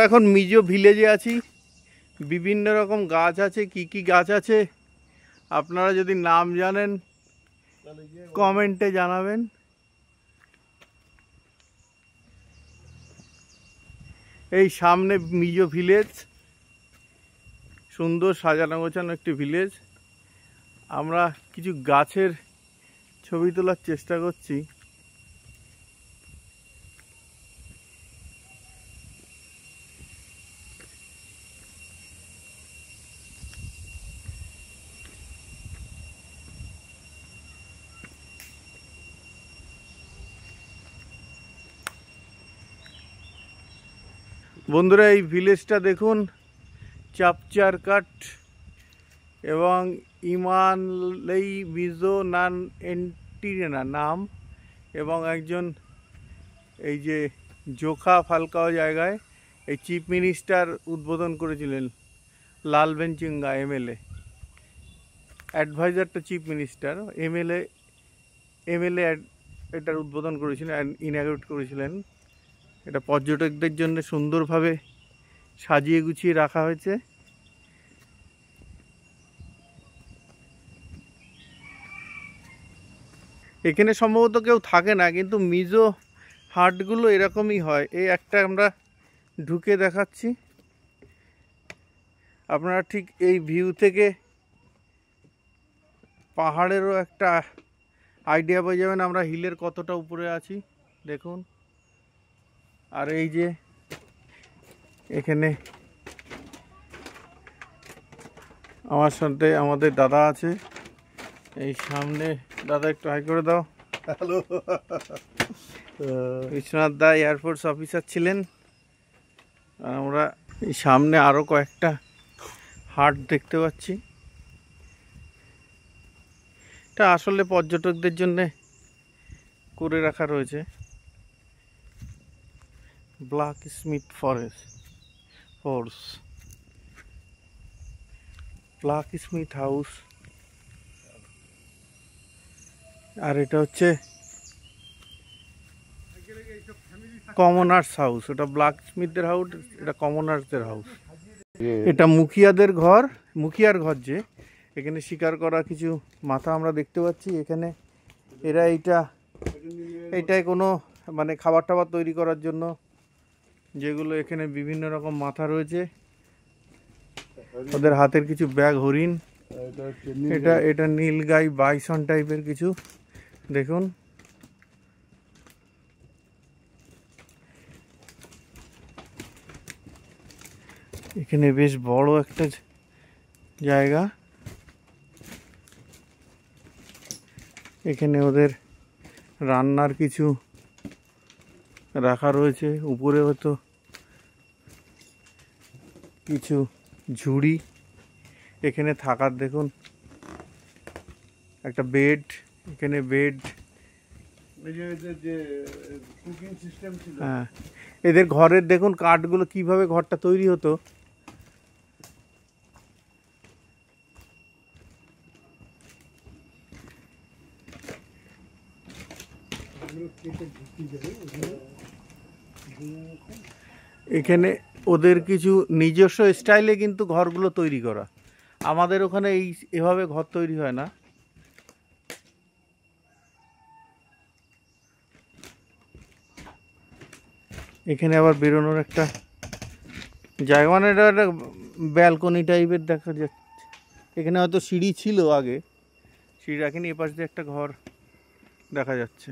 এখন মিজো ভিলেজে আছি। বিভিন্ন রকম গাছ আছে। কি কি গাছ আছে আপনারা যদি নাম জানেন কমেন্টে জানাবেন। এই সামনে মিজো ভিলেজ, সুন্দর সাজানো গোছানো একটি ভিলেজ। আমরা কিছু গাছের ছবি তোলার চেষ্টা করছি। বন্ধুরা এই ভিলেজটা দেখুন, চাপচার কাট এবং ইমানলেই মিজো নান এন্টিনা নাম, এবং একজন এই যে জোখা ফালকাও জায়গায় এই চিফ মিনিস্টার উদ্বোধন করেছিলেন, Lalbenchhinga MLA. Adviser to chief minister, MLA এটার উদ্বোধন করেছিলেন, ইনাগুরেট করেছিলেন। এটা পর্যটকদের জন্য সুন্দরভাবে সাজিয়ে গুছিয়ে রাখা হয়েছে। এখানে সম্ভবত কেউ থাকে না, কিন্তু মিজো হাটগুলো এরকমই হয়। এই একটা আমরা ঢুকে দেখাচ্ছি, আপনারা ঠিক এই ভিউ থেকে পাহাড়েরও একটা আইডিয়া পেয়ে যাবেন আমরা হিলের কতটা উপরে আছি দেখুন। আর এই যে এখানে আমার সাথে আমাদের দাদা আছে, এই সামনে। দাদা একটু হাই করে দাও। হ্যালো। বিশ্বনাথ দা এয়ারফোর্স অফিসার ছিলেন। আমরা এই সামনে আরো কয়েকটা হাট দেখতে পাচ্ছি। এটা আসলে পর্যটকদের জন্য করে রাখা রয়েছে। Blacksmith force, blacksmith house. আর এটা হচ্ছে কমনার্স হাউস। ওটা ব্ল্যাক স্মিথদের হাউস, এটা কমনার্সদের হাউস। এটা মুখিয়াদের ঘর, মুখিয়ার ঘর যে। এখানে শিকার করা কিছু মাথা আমরা দেখতে পাচ্ছি। এখানে এরা এইটাই কোনো মানে খাবার টাবার তৈরি করার জন্য যেগুলো, এখানে বিভিন্ন রকম মাথা রয়েছে। ওদের হাতের কিছু ব্যাগ, হরিণ। এটা নীলগাই বাইসন টাইপের কিছু দেখুন। এখানে বেশ বড় একটা জায়গা। এখানে ওদের রান্নার কিছু রাখা রয়েছে। উপরে হয়তো কিছু ঝুড়ি। এখানে থাকার দেখুন একটা বেড, এখানে বেড। হ্যাঁ, এদের ঘরের দেখুন কাঠগুলো কিভাবে ঘরটা তৈরি হতো। এখানে ওদের কিছু নিজস্ব স্টাইলে কিন্তু ঘরগুলো তৈরি করা। আমাদের ওখানে এভাবে ঘর তৈরি হয় না। এখানে আবার বেরোনোর একটা জায়গা, মানে এটা একটা ব্যালকনি টাইপের দেখা যাচ্ছে। এখানে হয়তো সিঁড়ি ছিল আগে, সিঁড়ি রাখেনি। এপাশ দিয়ে একটা ঘর দেখা যাচ্ছে।